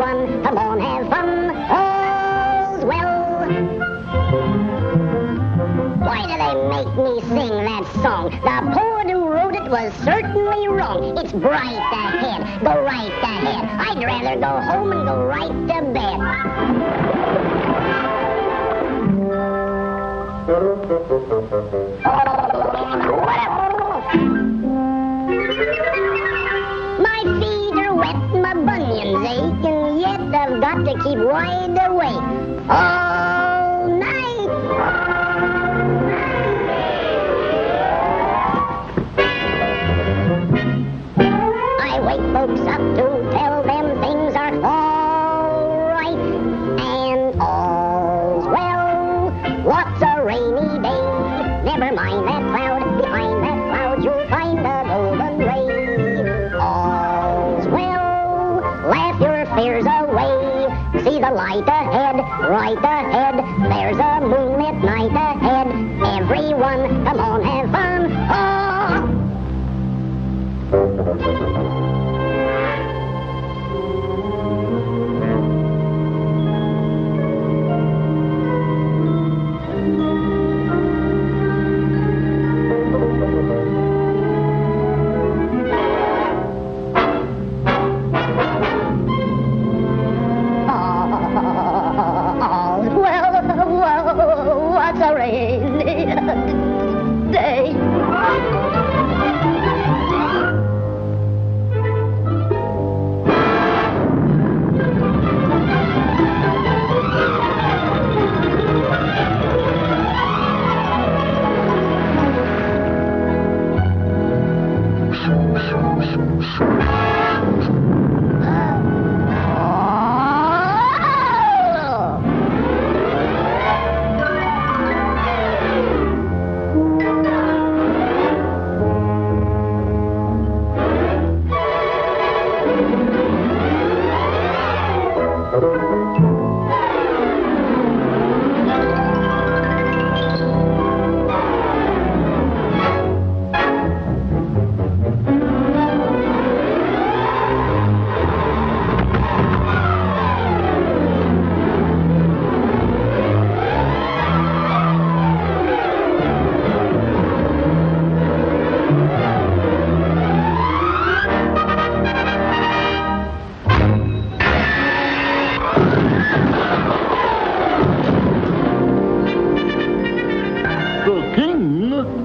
everyone, come on, have fun. All's well. Why do they make me sing that song? The poet who wrote it was certainly wrong. It's bright ahead, go right ahead. I'd rather go home and go right to bed. My feet are wet, my bunions ache, and yet I've got to keep wide awake all night. I wake folks up to tell them things are all right and all's well. What's a rainy day? Never mind that cloud. Behind that cloud you'll find a golden ray. All's well. Laugh your fears away. See the light ahead, right ahead. There's a moonlit night ahead. Everyone, come on, have fun. Oh! What's a rainy day?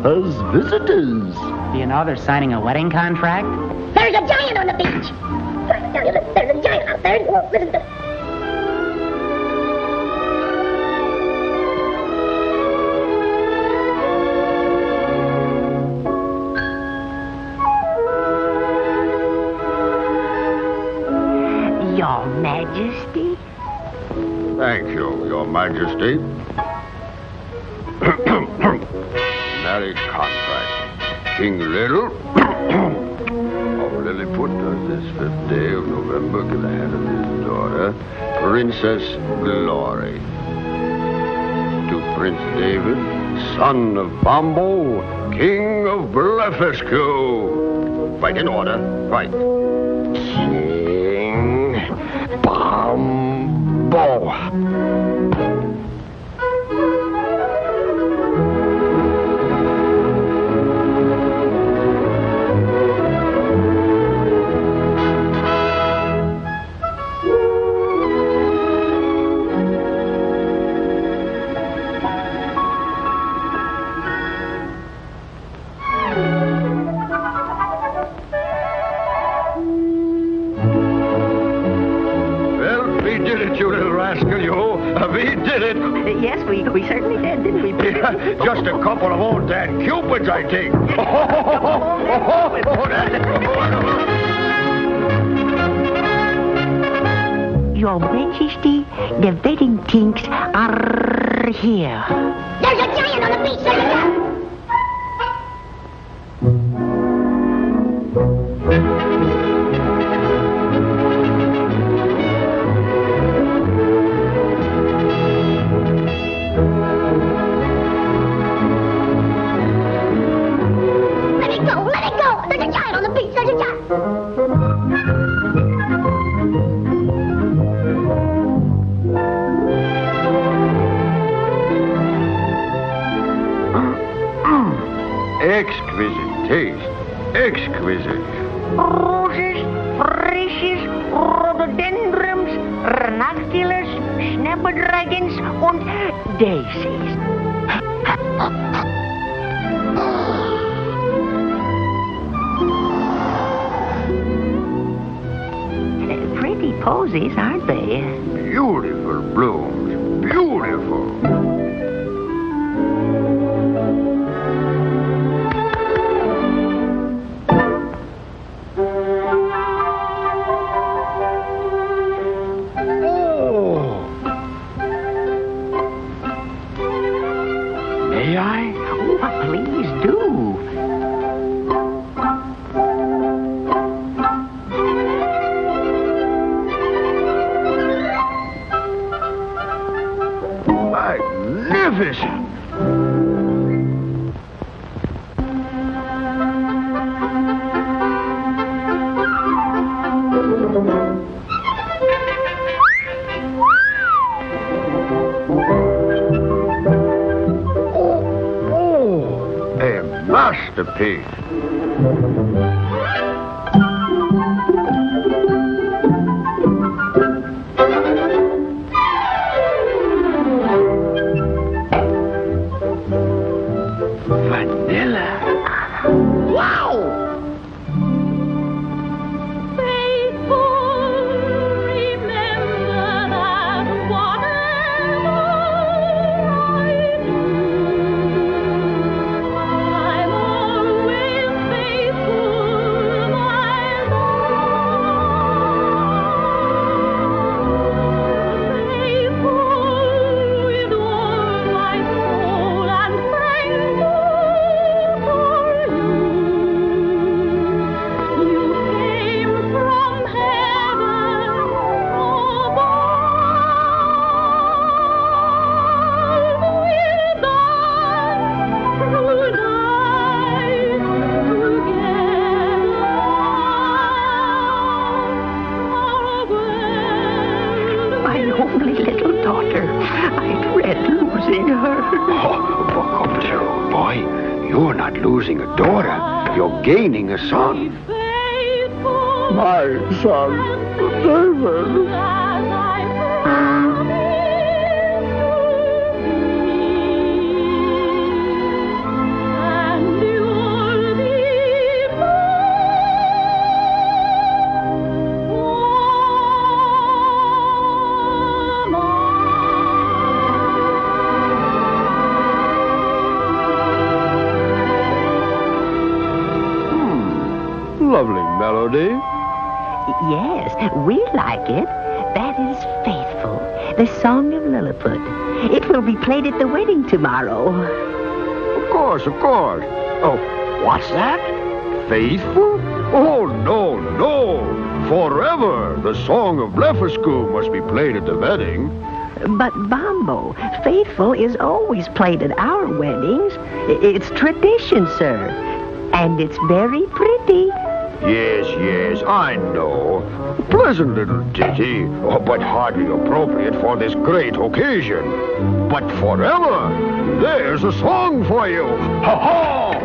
As visitors. Do you know they're signing a wedding contract? There's a giant on the beach. There's a giant out there. Look, listen to it. Your Majesty? Thank you, Your Majesty. Marriage contract. King Little of Lilliput does this 5th day of November give the hand of his daughter, Princess Glory, to Prince David, son of Bombo, King of Blefuscu. Right in order. Right. King Bombo. Yes, we certainly did, didn't we? Just a couple of old Dan Cupids, I think. Your Majesty, the wedding things are here. There's a giant on the beach. There's a giant. Dragons und Daisies. Pretty posies, aren't they? Beautiful blooms. Beautiful. May I? Oh, please do. Magnificent. Oh, a masterpiece. Vanilla. Wow! Only little daughter. I dread losing her. Oh, buck up there, old boy. You're not losing a daughter. You're gaining a son. My son, David. Lovely melody. Yes, we like it. That is Faithful, the song of Lilliput. It will be played at the wedding tomorrow. Of course, of course. Oh, what's that? Faithful? Oh, no, no. Forever, the song of Blefuscu must be played at the wedding. But, Bombo, Faithful is always played at our weddings. It's tradition, sir. And it's very pretty. Yes, yes, I know. Pleasant little ditty, but hardly appropriate for this great occasion. But forever, there's a song for you. Ha-ha!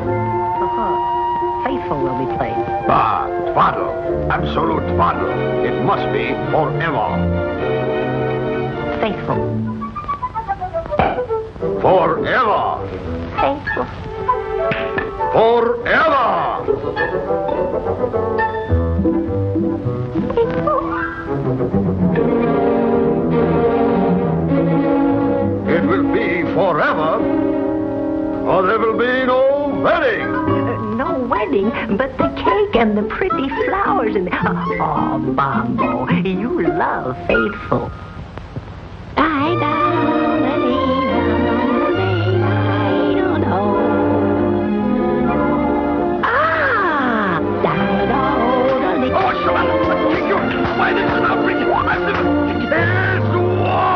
Faithful will be played. Ah, twaddle. Absolute twaddle. It must be forever. Faithful. Forever. Faithful. Forever. It will be forever, or there will be no wedding. No wedding, but the cake and the pretty flowers and... Oh, Bombo, you love Faithful. There's war!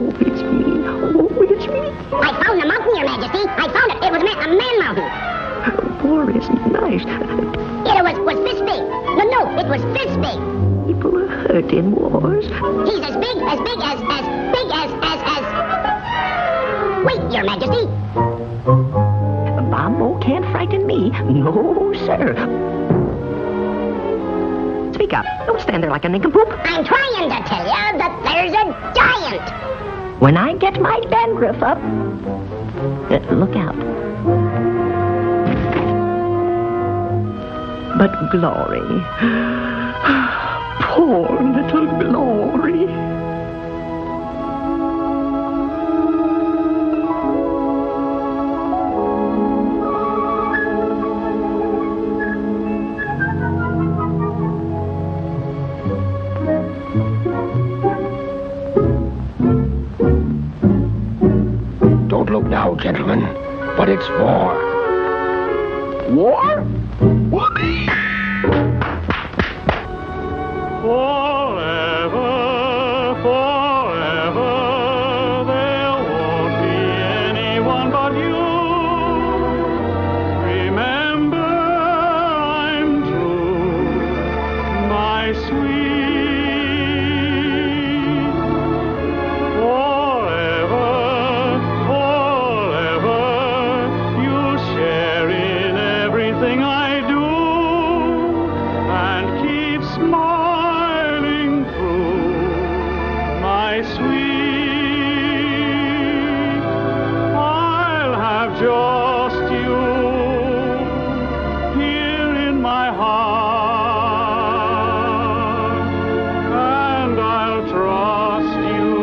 Oh, it's me. Oh, it's me. I found the mountain, Your Majesty. I found it. It was a man mountain. War is nice. It was this big. No, it was this big. People are hurt in wars. He's as big as... Wait, Your Majesty. Bombo can't frighten me. No, sir. Speak up. Don't stand there like a nincompoop. I'm trying to tell you that there's a giant. When I get my dandruff up, look out. But Glory, poor little Glory. Don't look now, gentlemen, but it's war. War? Whoopee! Forever, forever, there won't be anyone but you. Remember, I'm true, my sweet. Forever, forever, you share in everything I do. And keep smiling through, my sweet. I'll have just you here in my heart, and I'll trust you,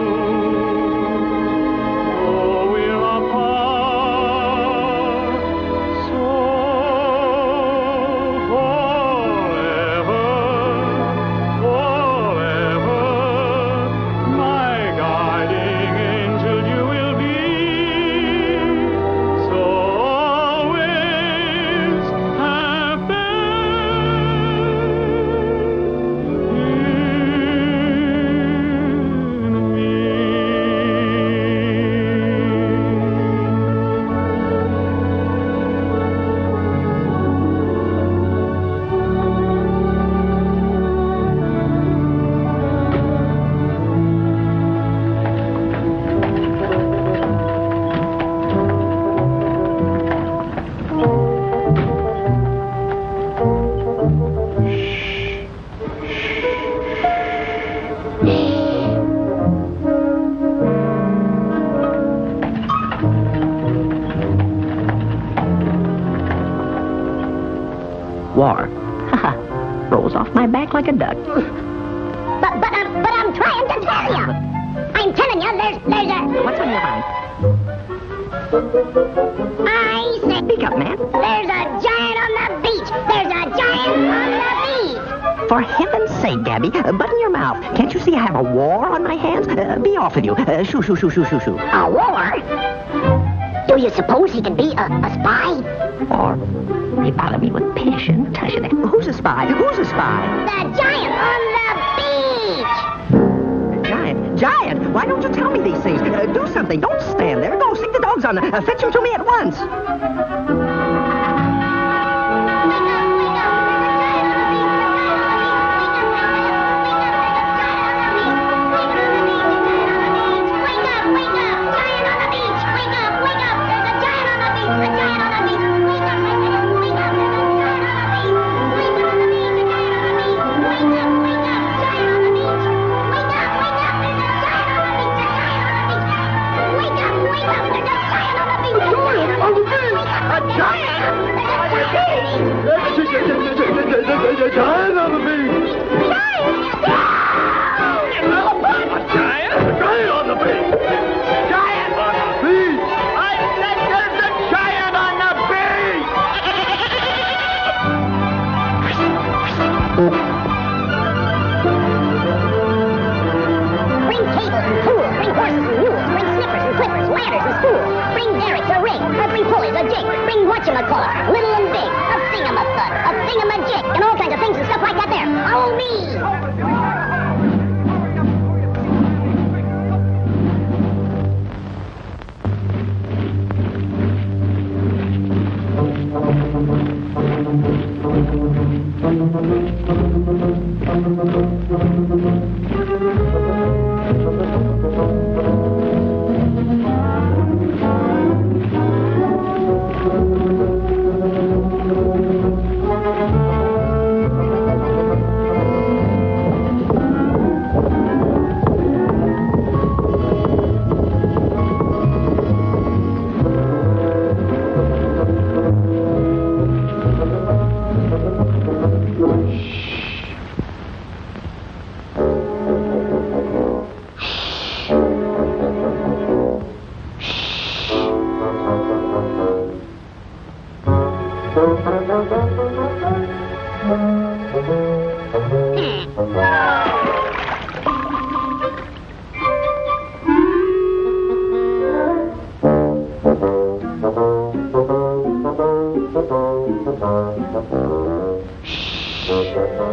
though we're apart. So forever, forever, my guiding angel you will be. So always have War. Haha. Rolls off my back like a duck. But I'm trying to tell you. I'm telling you, there's a... What's on your mind? I say... Speak up, man. There's a giant on the beach. There's a giant on the beach. For heaven's sake, Gabby, button your mouth. Can't you see I have a war on my hands? Be off with you. Shoo, shoo, shoo, shoo, shoo, shoo. A war? Do you suppose he can be a spy? Or they bother me with passion. Tush it. Who's a spy? Who's a spy? The giant on the beach. Giant, why don't you tell me these things? Do something. Don't stand there. Go, stick the dogs on. Fetch them to me at once. Whatchamacallit, little and big, a thingamathud, a thingamajig, and all kinds of things and stuff like that there. Oh, me!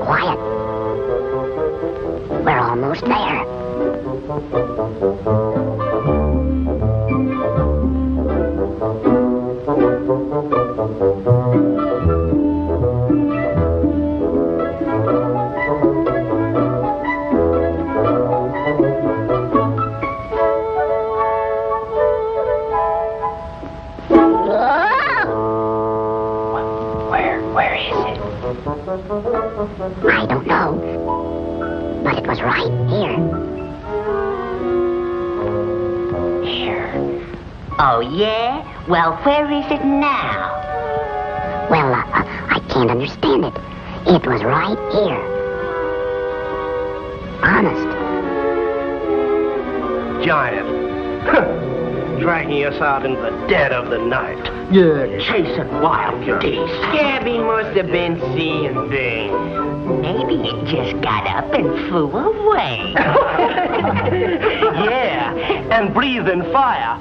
Quiet. We're almost there. Where is it? I don't know. But it was right here. Here. Oh, yeah? Well, where is it now? Well, I can't understand it. It was right here. Honest. Giant. Dragging us out in the dead of the night. Yeah, Chasing wild geese. Scabby must have been seeing things. Maybe it just got up and flew away. Yeah, and breathing fire.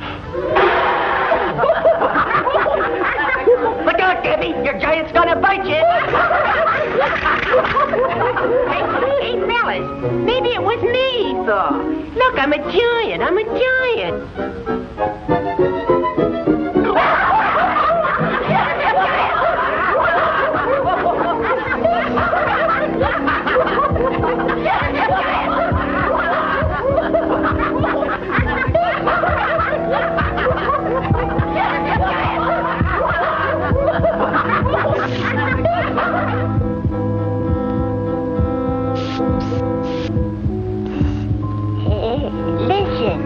Look out, Debbie! Your giant's gonna bite you! Hey, fellas, maybe it was me, he thought. Look, I'm a giant, Listen.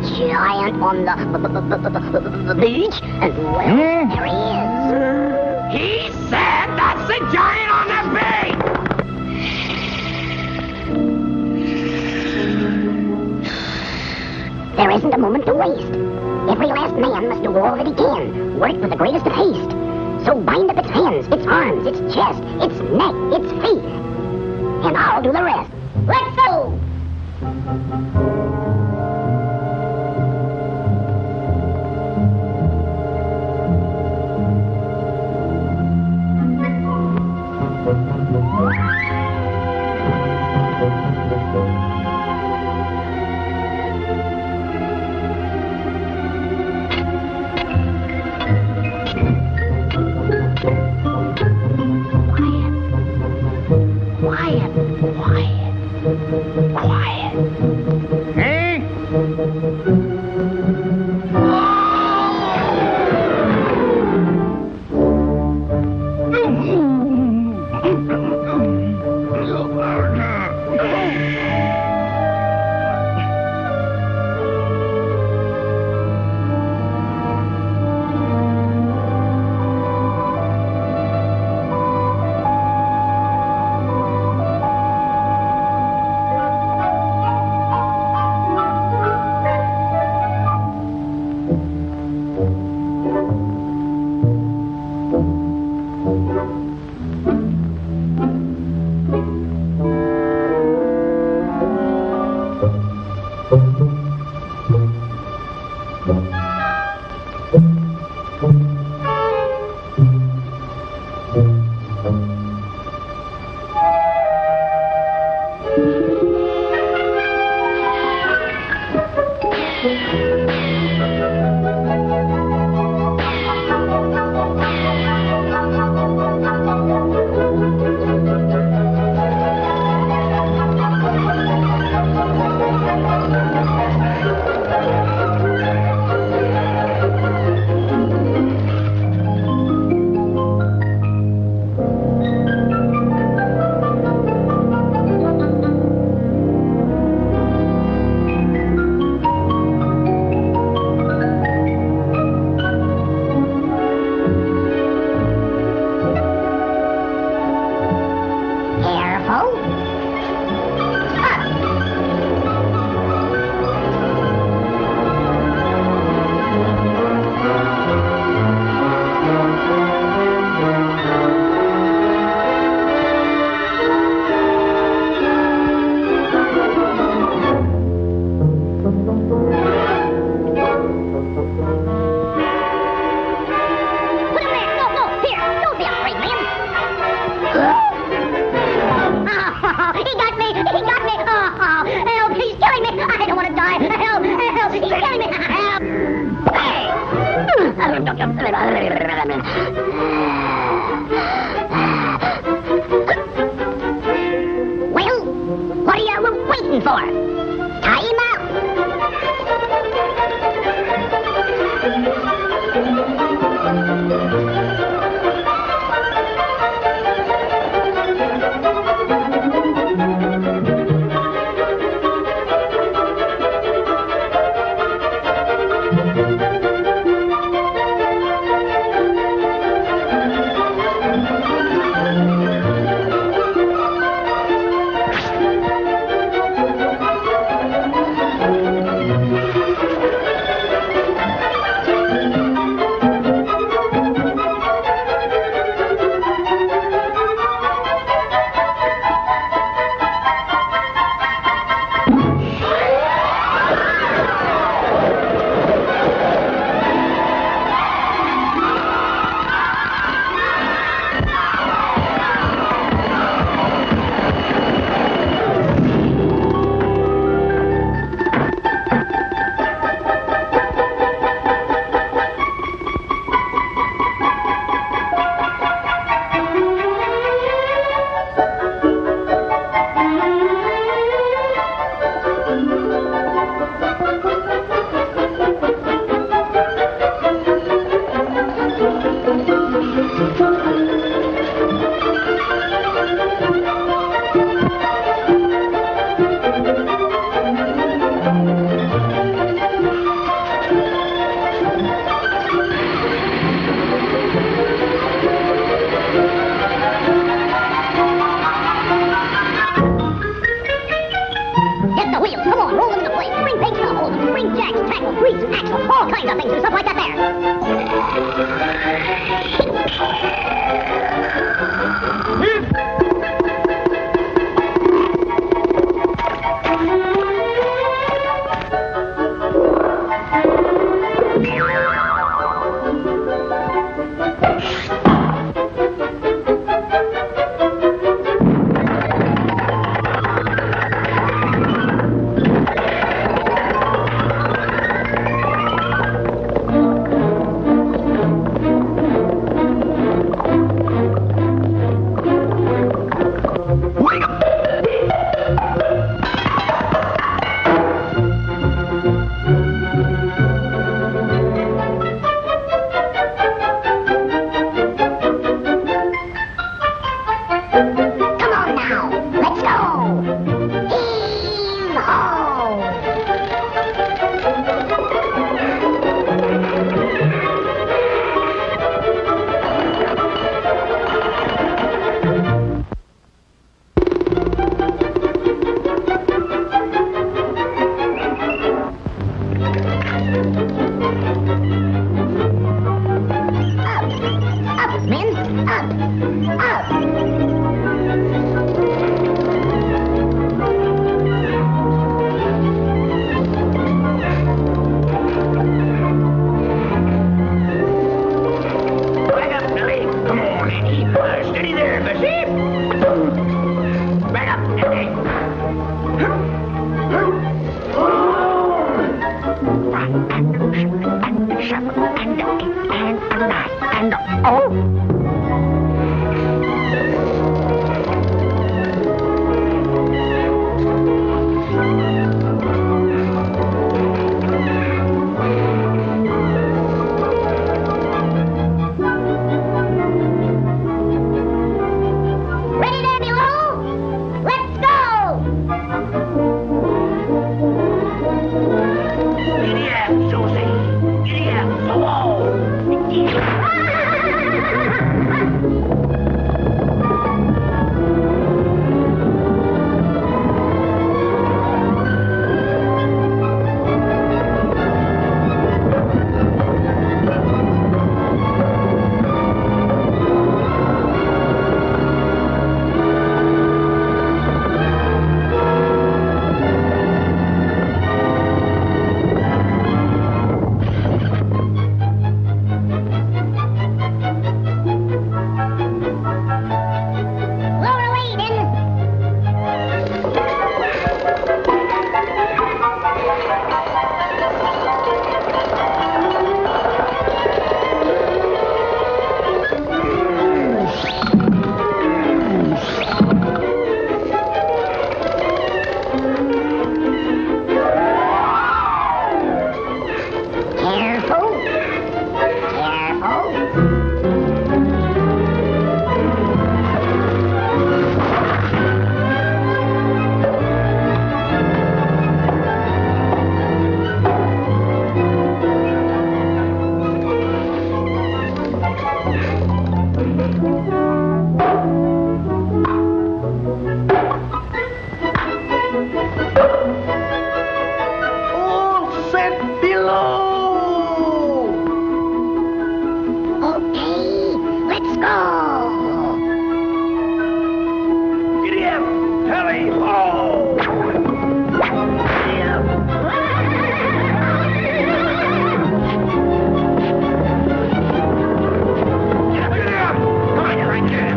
Giant on the beach, and well, there he is. He said that's the giant on the beach! There isn't a moment to waste. Every last man must do all that he can, work with the greatest of haste. So bind up its hands, its arms, its chest, its neck, its feet, and I'll do the rest. Let's go! Quiet. Hey? Well, what are you waiting for? Time out. Get the wheels, come on, roll them into place. Spring pegs, hold them. Spring jacks, tackle, grease, axle, all kinds of things and stuff like that Come on now, let's go. Heave-ho! Up, men, up. Back up, Billy. Come on, Andy. Steady there, Bessie. Back up, Andy. Ready there, Below? Let's go! Giddy up, Susie. Giddy up. Come on. Careful. Careful. All set below! Okay, let's go. Giddy up! Hurry! Oh! Giddy up! Come on, you're right there!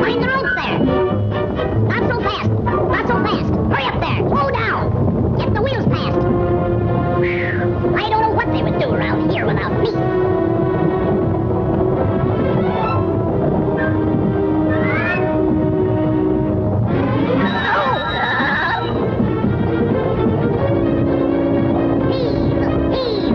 Mind the ropes there. Not so fast. Not so fast. Hurry up there. Slow down. Get the wheels past. I don't know what they would do around here without me. Heave, heave.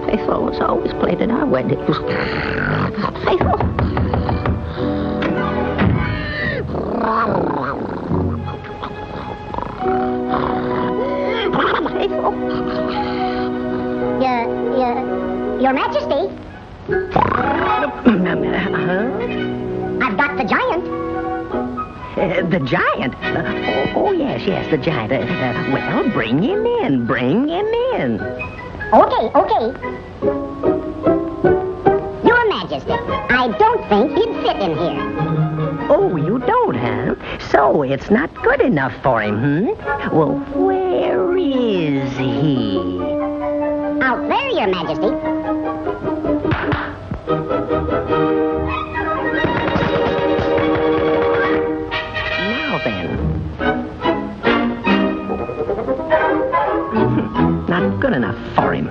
Faithful was always played at our weddings. Faithful. Faithful. Your Majesty, I've got the giant. The giant? Oh, yes, the giant. Well, bring him in. Okay. Your Majesty, I don't think he'd fit in here. Oh, you don't, huh? So it's not good enough for him, Well, where is he? Out there, Your Majesty. Now then. Not good enough for him.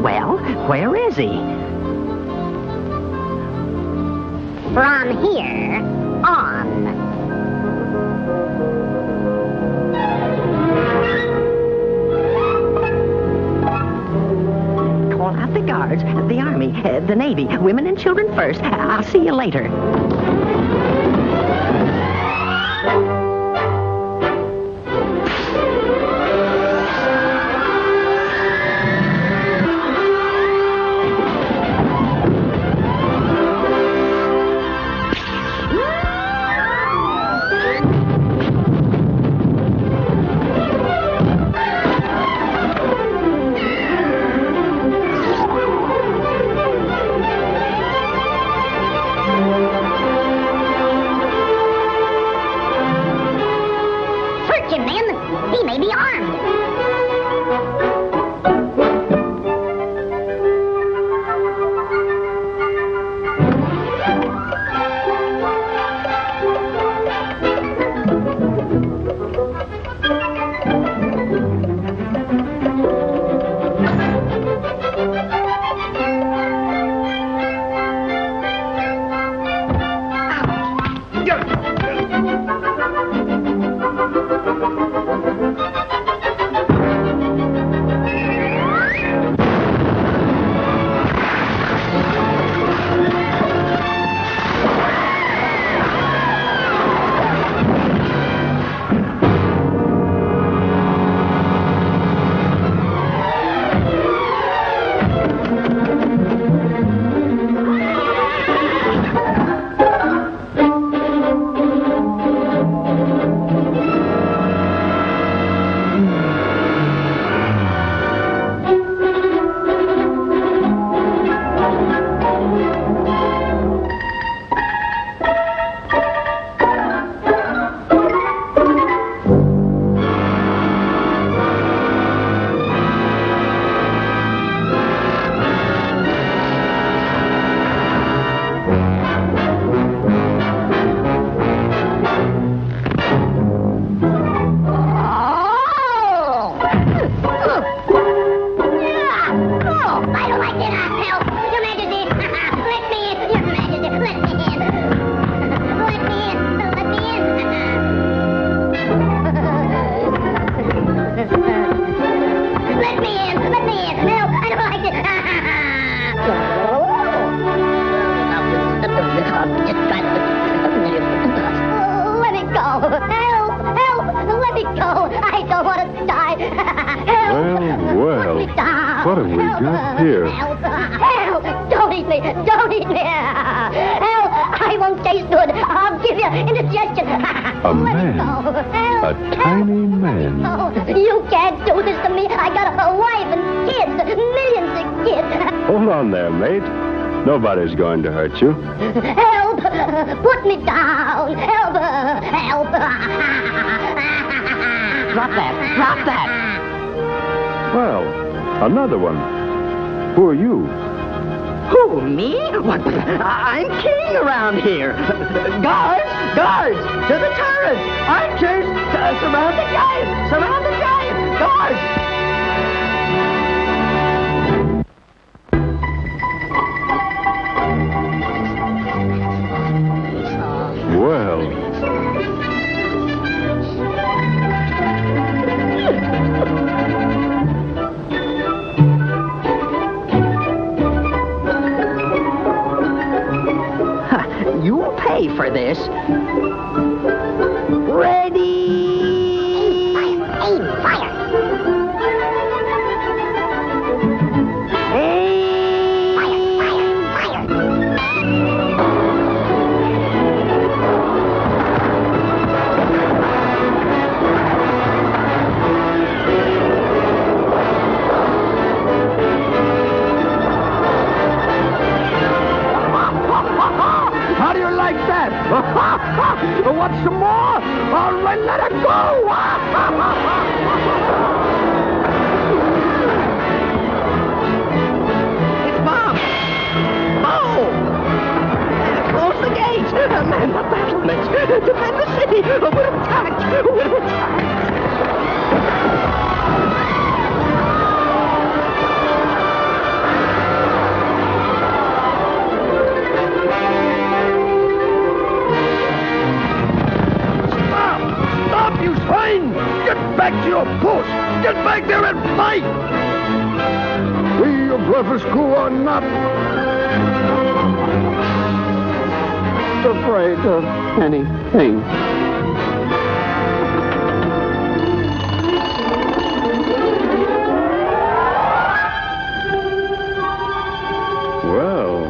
Well, where is he? From here on. Call out the guards, the army, the navy, women and children first. I'll see you later. armed. I don't like it. Help! Your Majesty! Let me in! Your Majesty! Let me in! Let me in! Let me in! Let me in! Let me in! Help! I don't like it! Let me go! Help! Help! Let me go! I don't want to die! Help! Well, Let me down. what have we got here? Help! Help! Don't eat me! Don't eat me! Help! I won't taste good! I'll give you indigestion! A man. Help! A tiny man. Oh, you can't do this to me! I got a wife and kids! Millions of kids! Hold on there, mate. Nobody's going to hurt you. Help! Put me down! Help! Help! Drop that! Drop that! Well, another one. Who are you? Who, me? What? I'm king around here. Guards! Guards! To the turret! Archers! Surround the giant! Surround the giant! Guards! Well, You'll pay for this. Ready! Aim fire! Aim! Fire! How do you like that? Want some more? All right, let it go! It's Bob! Oh! Close the gates! Man the battlements! Defend the city! We're attacked! We're attacked! Stop, you swine! Get back to your post! Get back there and fight! We of Blefuscu are not afraid of anything. well,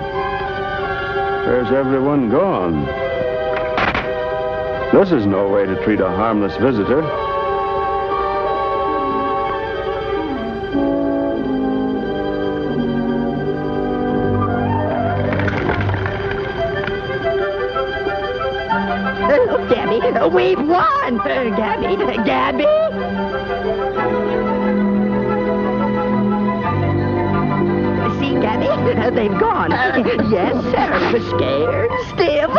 where's everyone gone? This is no way to treat a harmless visitor. Look, Debbie, We've won! Gabby! Gabby! See, Gabby? They've gone. Yes, sir. Scared stiff.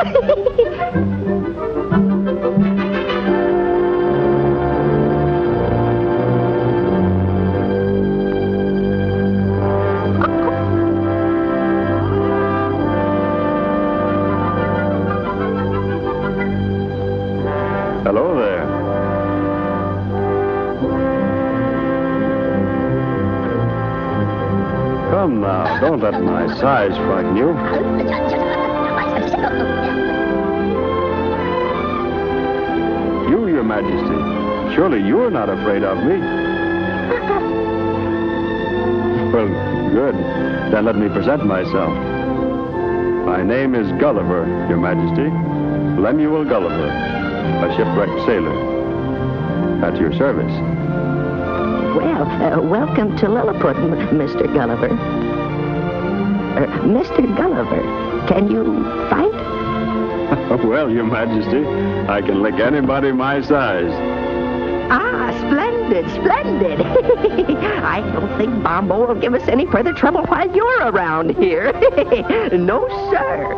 Hello there. Come now, don't let my size frighten you. You, Your Majesty. Surely you're not afraid of me. Well, good. Then let me present myself. My name is Gulliver, Your Majesty. Lemuel Gulliver, a shipwrecked sailor. At your service. Well, welcome to Lilliput, Mr. Gulliver. Mr. Gulliver, can you fight? Well, Your Majesty, I can lick anybody my size. Ah, splendid, splendid. I don't think Bombo will give us any further trouble while you're around here. No, sir.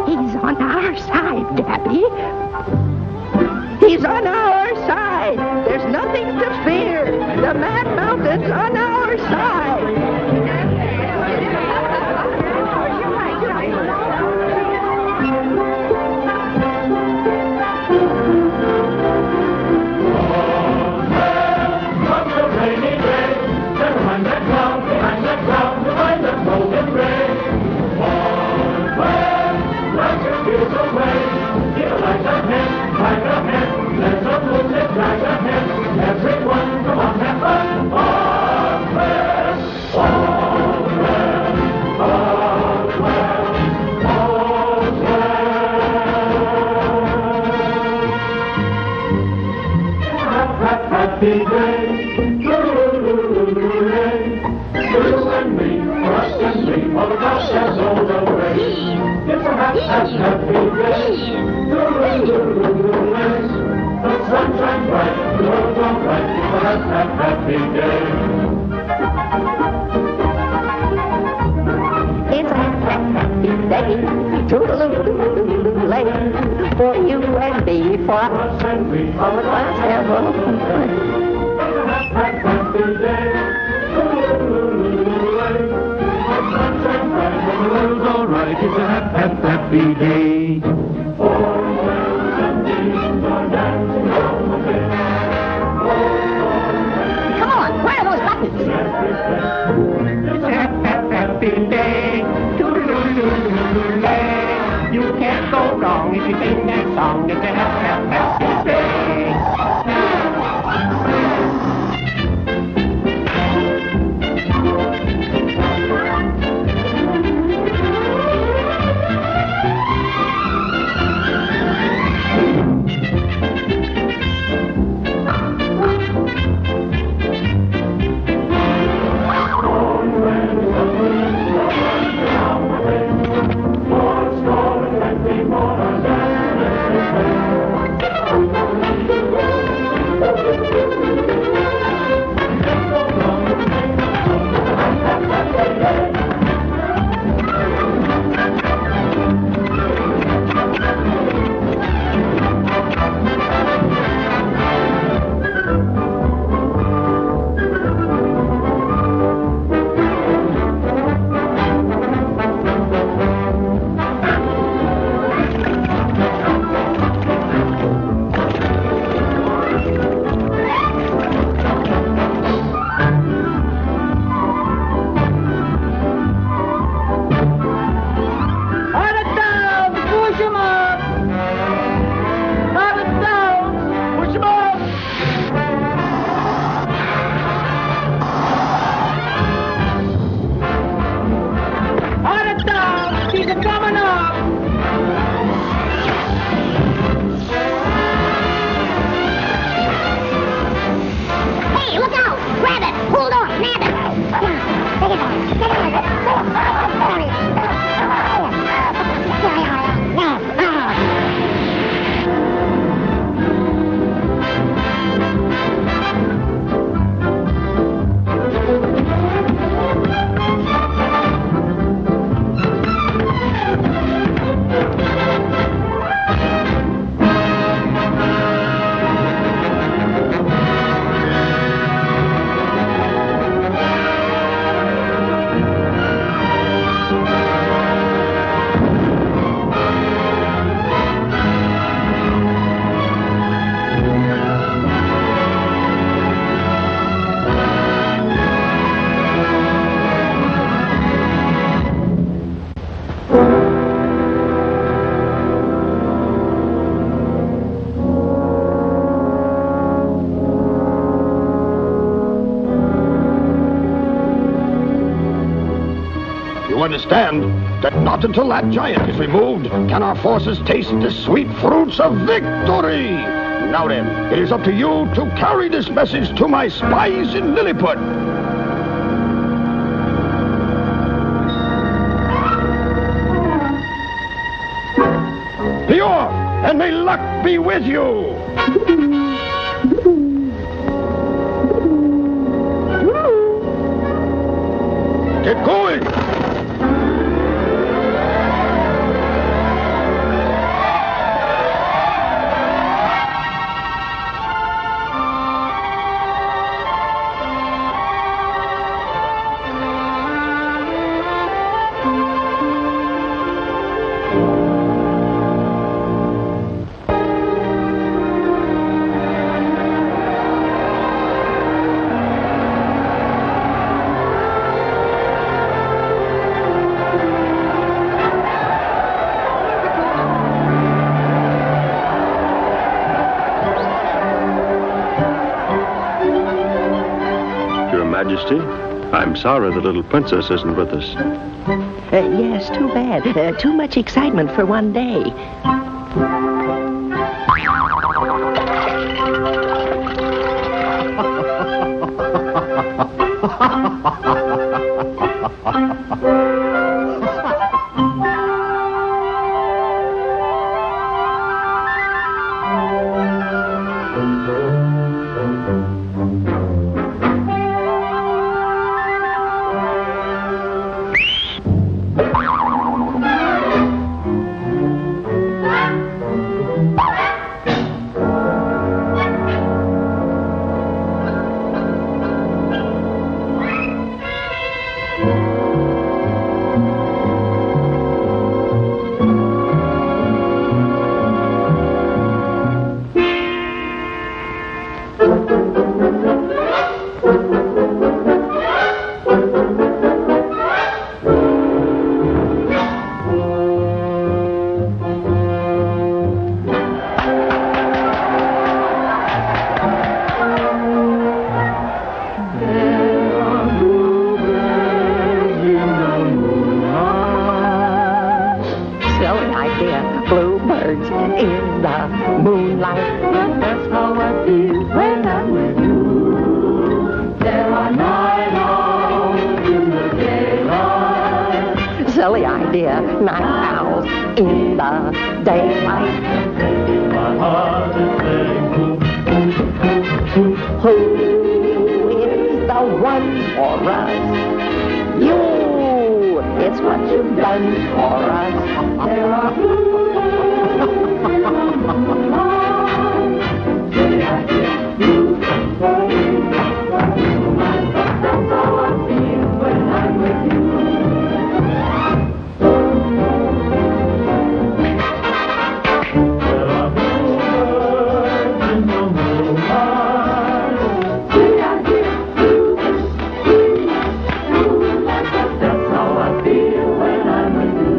He's on our side, Gabby. He's on our side. There's nothing to fear. The Mad Mountain's on our side. Everyone, come on, have fun. Happy day, hooray, you and me, for us and me, all the past has rolled away. It's a happy day, hooray, the sun shines bright, the world's all right, it's a happy day. It's a happy day, toodaloo-lay, for you and me, for us and me, all the class have rolled away. Happy day, hooray, the sun shines bright, the world's all right, it's a happy day. For bells and beans are dancing on the bay. Come on, where are those buttons? It's a happy day, toodaloo-lay. You can't go wrong if you sing that song. It's a happy day. understand that not until that giant is removed can our forces taste the sweet fruits of victory. Now then, it is up to you to carry this message to my spies in Lilliput. Be off, and may luck be with you. Get going! Your Majesty, I'm sorry the little princess isn't with us. Yes, too bad. Too much excitement for one day. Bluebirds in the moonlight. That's how I feel when I'm with you. There are night owls in the daylight. Silly idea, night owls in the daylight. My heart is saying boom, boom, boom, boom. Who is the one for us? You! It's what you've done for us. There are bluebirds in the moonlight. Say I get bluebirds. That's how I feel when I'm with you. There are bluebirds in the moonlight. Say I get bluebirds. That's how I feel when I'm with you.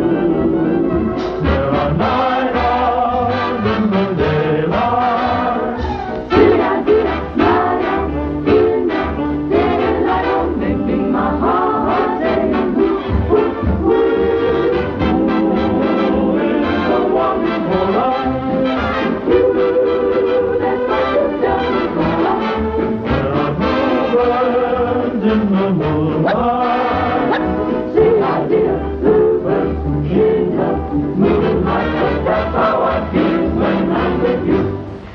There are night owls in the daylight. Say I get night owls in the daylight. Oh, making my heart say woo, woo, woo. Oh, it's a wonderful life. That's what you've done for us. There are bluebirds in the moonlight. See, I dear bluebirds in the moonlight. That's how I feel when I'm with you.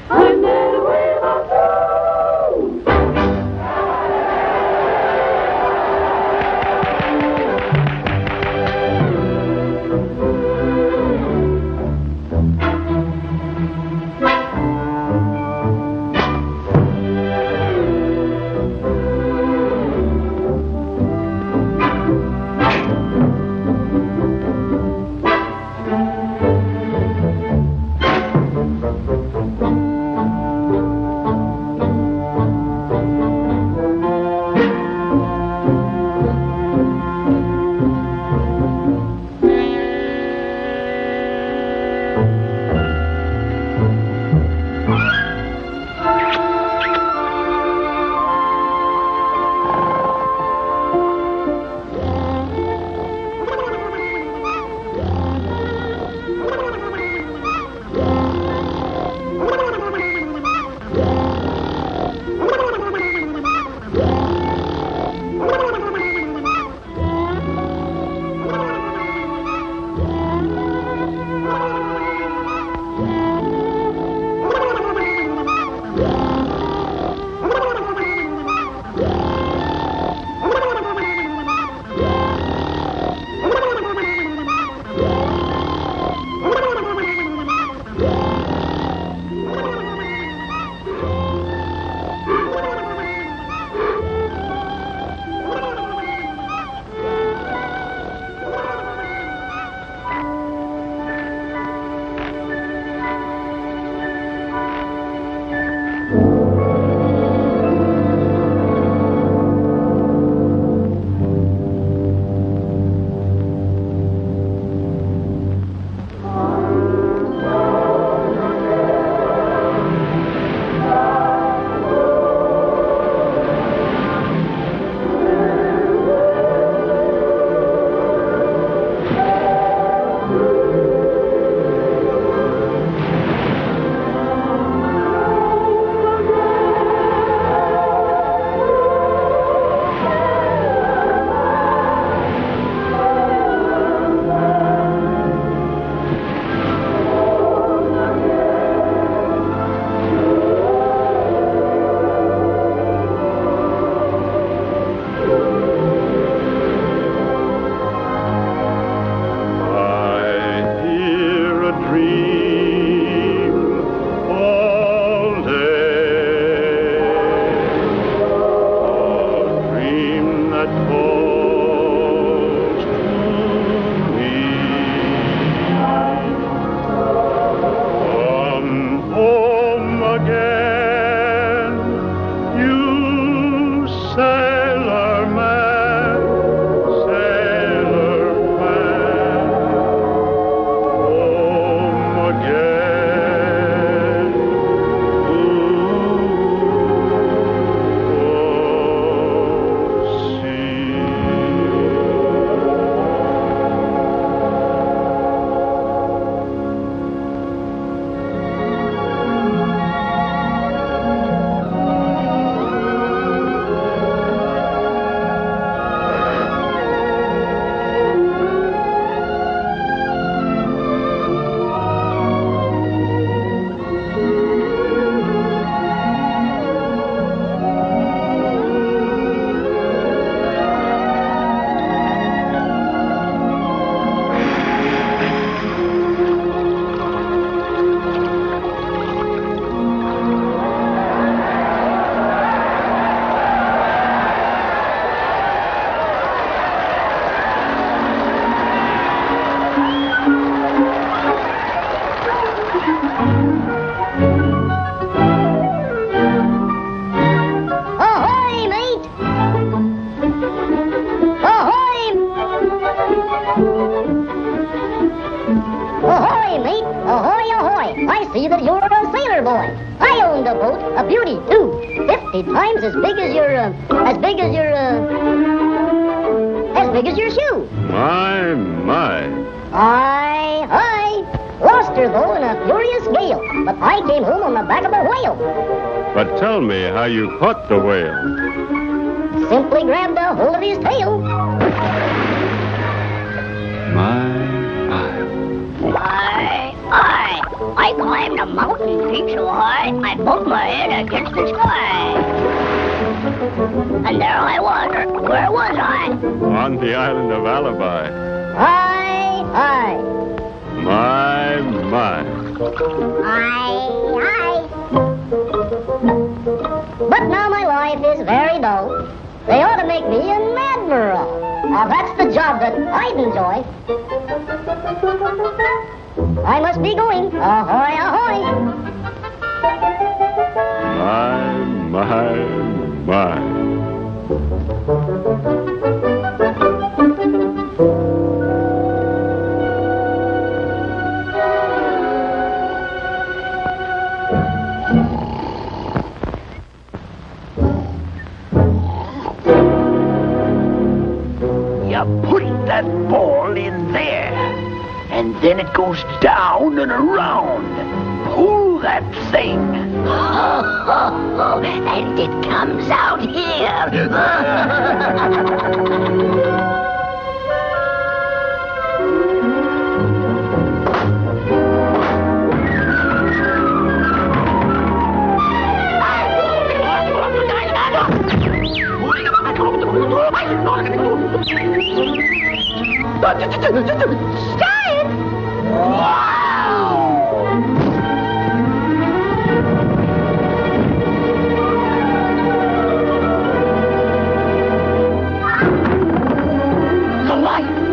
I'm there with my true. see that you're a sailor boy. I owned a boat, a beauty too, 50 times as big as your shoe. My. I lost her though in a furious gale, but I came home on the back of a whale. But tell me how you caught the whale. Simply grabbed a hold of his tail. I climbed a mountain peak so high, I bumped my head against the sky. And there I was. Where was I? On the island of Alibi. Aye. My. Aye. But now my life is very dull. They ought to make me an admiral. Now that's the job that I'd enjoy. I must be going. Ahoy, ahoy. My. You put that ball in there. And then it goes down and around. Pull that thing. And it comes out here. Giant!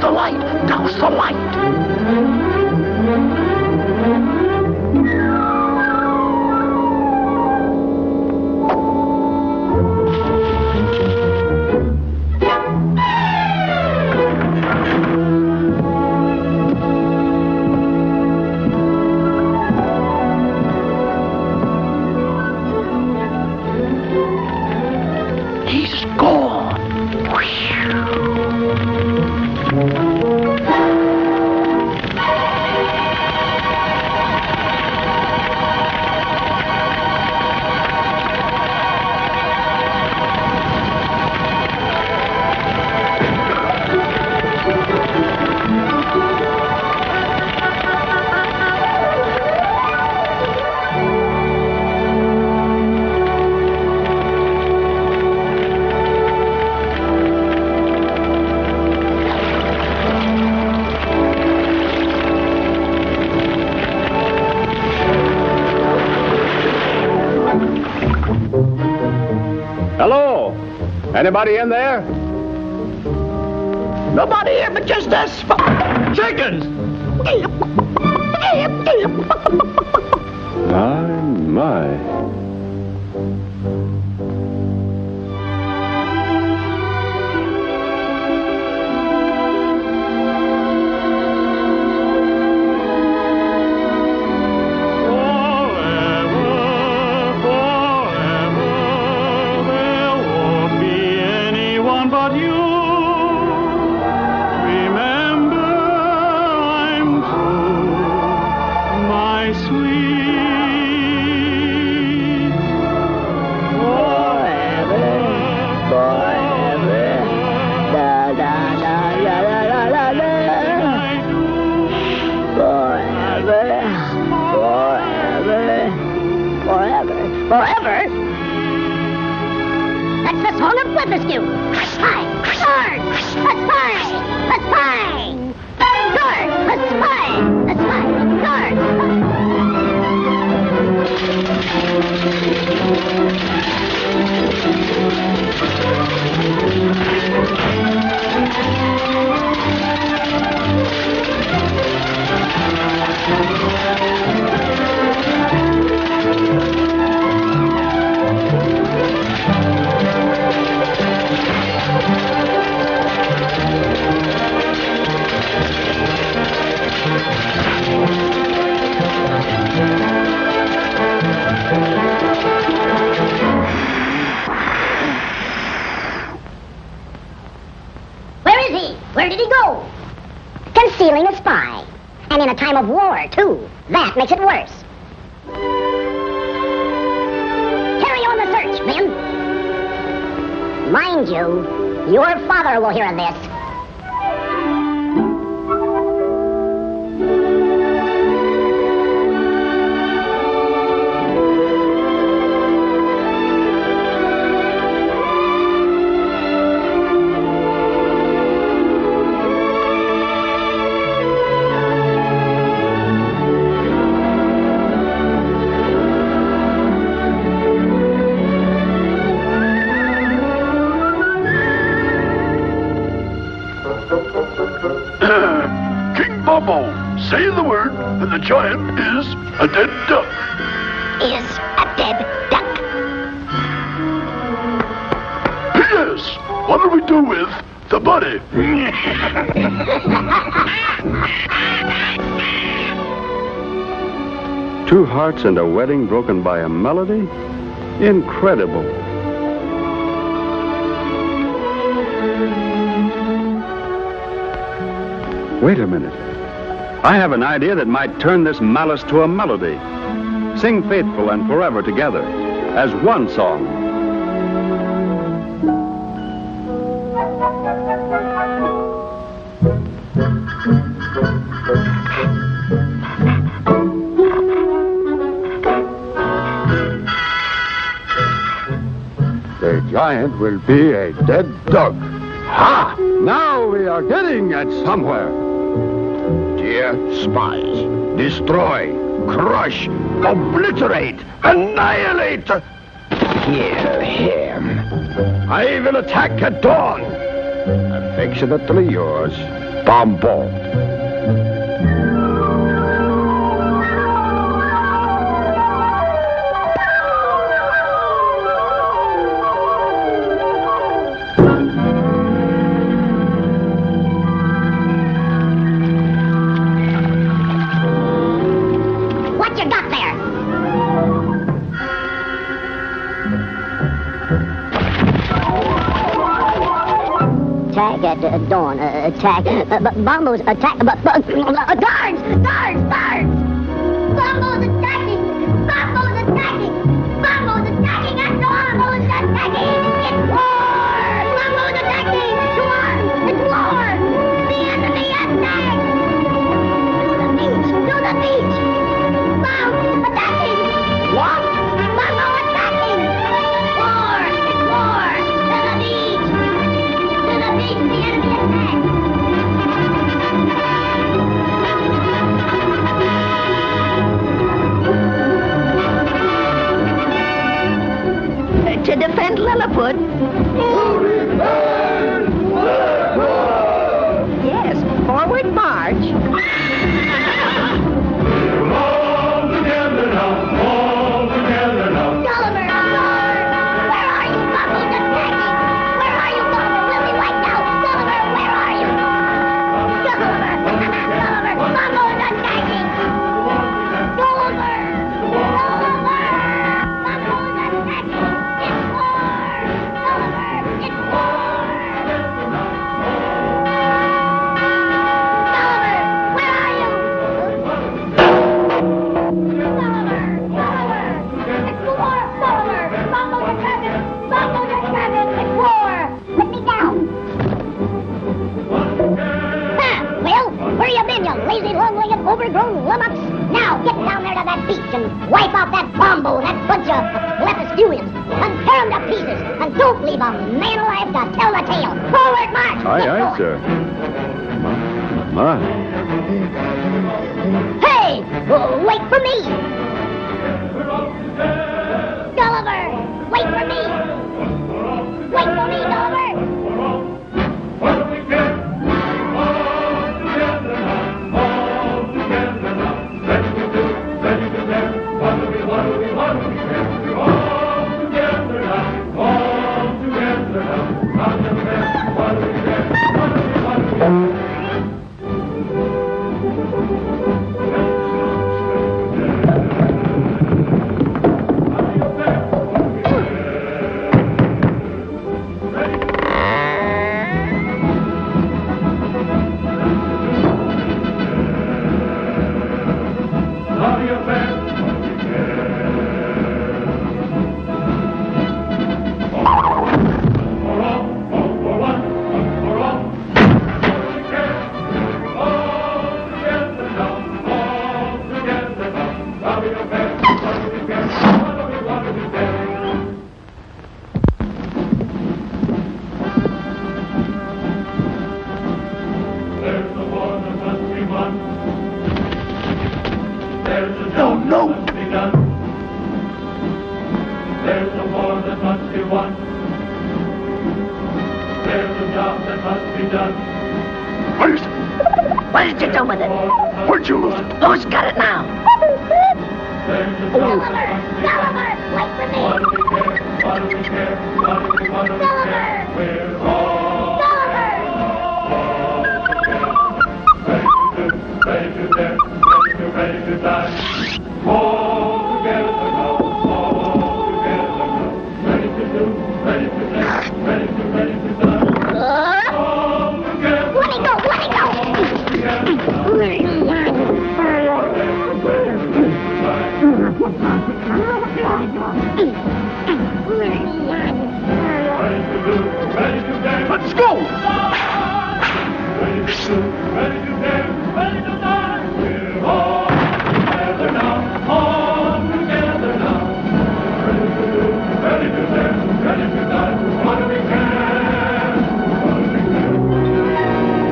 The light! Douse the light! Hello? Anybody in there? Nobody here but just us chickens. My. Forever? That's the song of Weatherskew. Spy! Guard! A spy! A spy! Guard! A spy! A spy! Guard! Where did he go? Concealing a spy. And in a time of war, too. That makes it worse. Carry on the search, men. Mind you, your father will hear of this. King Bumbo, say the word, and the giant is a dead duck. Is a dead duck. P.S. What do we do with the body? 2 hearts and a wedding broken by a melody? Incredible. Wait a minute. I have an idea that might turn this malice to a melody. Sing Faithful and Forever together as one song. The giant will be a dead duck. Ha! Now we are getting at somewhere. Dear spies, destroy, crush, obliterate, annihilate. Kill him. I will attack at dawn. Affectionately yours, Bumbo. What you got there? Attack at dawn. Attack. Bumbo's attack. Guards! Guards! Guards! Bumbo's attacking! Bumbo's attacking! Bumbo's attacking at dawn! Bumbo's attacking! It's war! Bumbo's attacking! To arms! It's war! The enemy attack! To the beach! Bumbo attacking! What? Bumbo attacking! War! It's war! To the beach! To the beach! The enemy attack! to defend Lilliput. Yes, forward march. All together now, all together now. Gulliver! Where are you, Bumble the Tagging? Where are you, Gulliver? Will be wiped out. Gulliver, where are you? Gulliver! Gulliver! Bumble the Tagging! Gulliver! Gulliver! Bumble the Tagging! It's war! Gulliver! It's war! Gulliver! Where are you? Gulliver! Gulliver! It's war! Gulliver! Bumble the Dragon! Bumble the Dragon! It's war! Put me down! Ha! Well, where you been, you lazy, long-legged, overgrown lummox? Now, get down there to that beach and wipe out that Bombo and that bunch of Lepidurians and tear them to pieces and don't leave a man alive to tell the tale. Forward march! Aye, Get aye, going. sir. My. Hey! Wait for me! Gulliver! Wait for me! Wait for me, Gulliver! What do we get? All together now, all together now. Ready to do, ready to dare. What do we get? All together now, all together now. Not the best. What do we get? What do we get? There's the war that must be won. There's a job that must be done. There's a war that must be won. There's a job that must be done. What is it? What did you do with it? Where'd you lose it? Who's got it now? There's a job Gulliver! that must be Gulliver! Wait for me! What do we care? What do we care? What do we care? We're all Gulliver! ready to dare, ready to die. All together now, all together now. Ready to do, ready to dare, ready to die. All together. Let me go! Let me go! Let's go! Ready to do, ready to dare, ready to die. We're all together now, all together now. Ready to do, ready to dare, ready to die. What do we care? What do we care?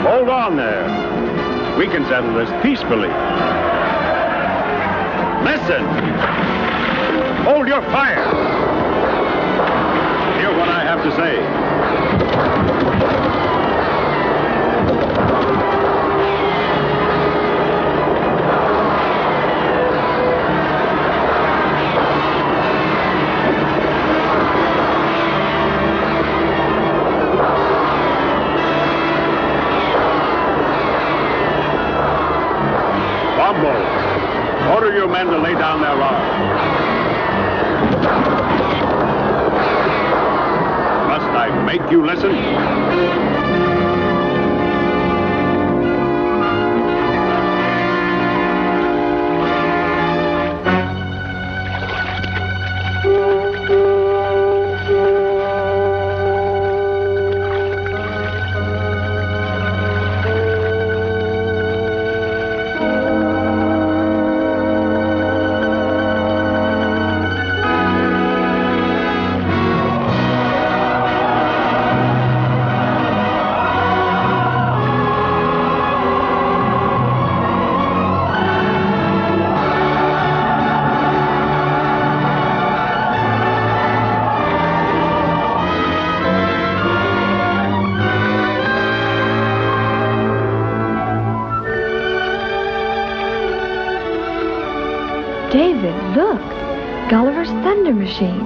Hold on there. We can settle this peacefully. Listen. Hold your fire. Hear what I have to say. Bombo, order your men to lay down their arms. Must I make you listen? David, look. Gulliver's Thunder Machine.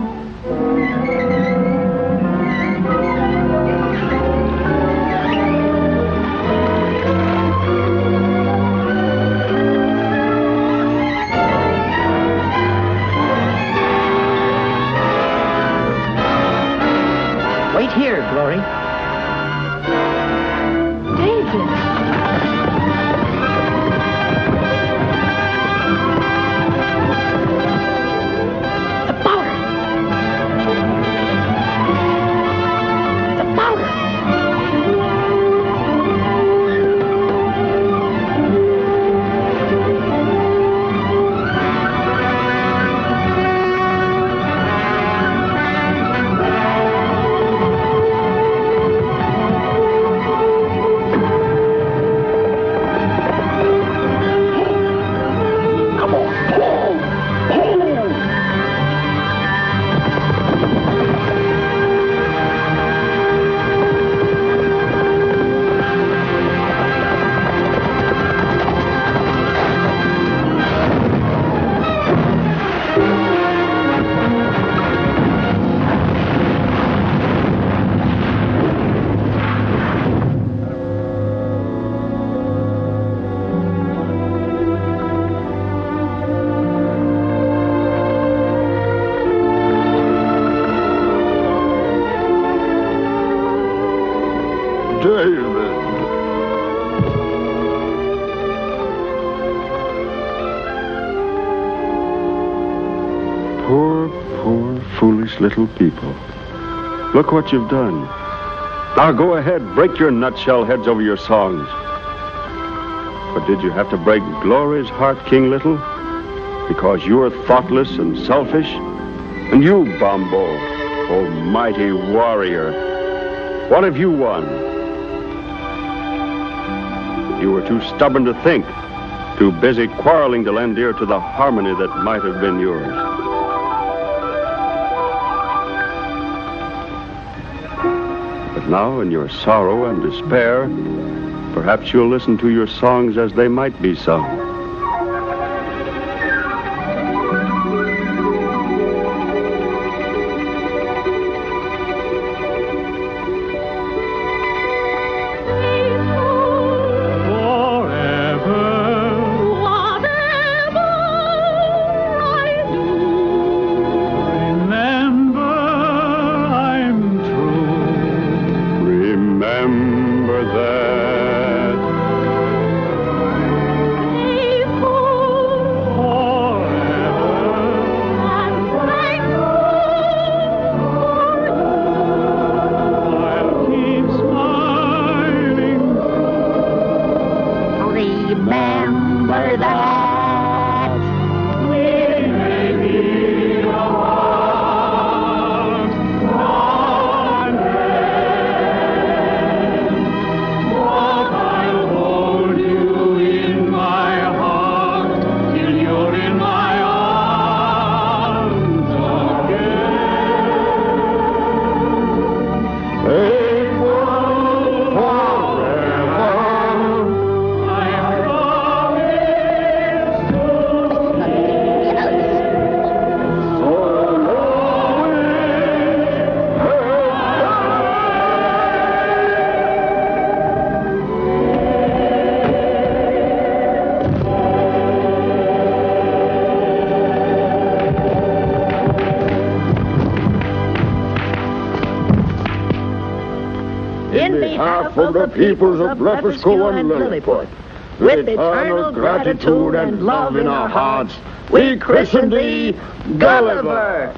Wait here, Glory. David. The powder! The powder! Come on, pull! Pull! David. Poor, foolish little people. Look what you've done. Now go ahead, break your nutshell heads over your songs. But did you have to break Glory's heart, King Little? Because you're thoughtless and selfish? And you, Bombo, oh mighty warrior, what have you won? You were too stubborn to think, too busy quarreling to lend ear to the harmony that might have been yours. But now, in your sorrow and despair, perhaps you'll listen to your songs as they might be sung. Remember that behalf of the peoples of Blefuscu and Lilliput, with eternal gratitude and love in our hearts, we christen thee Gulliver.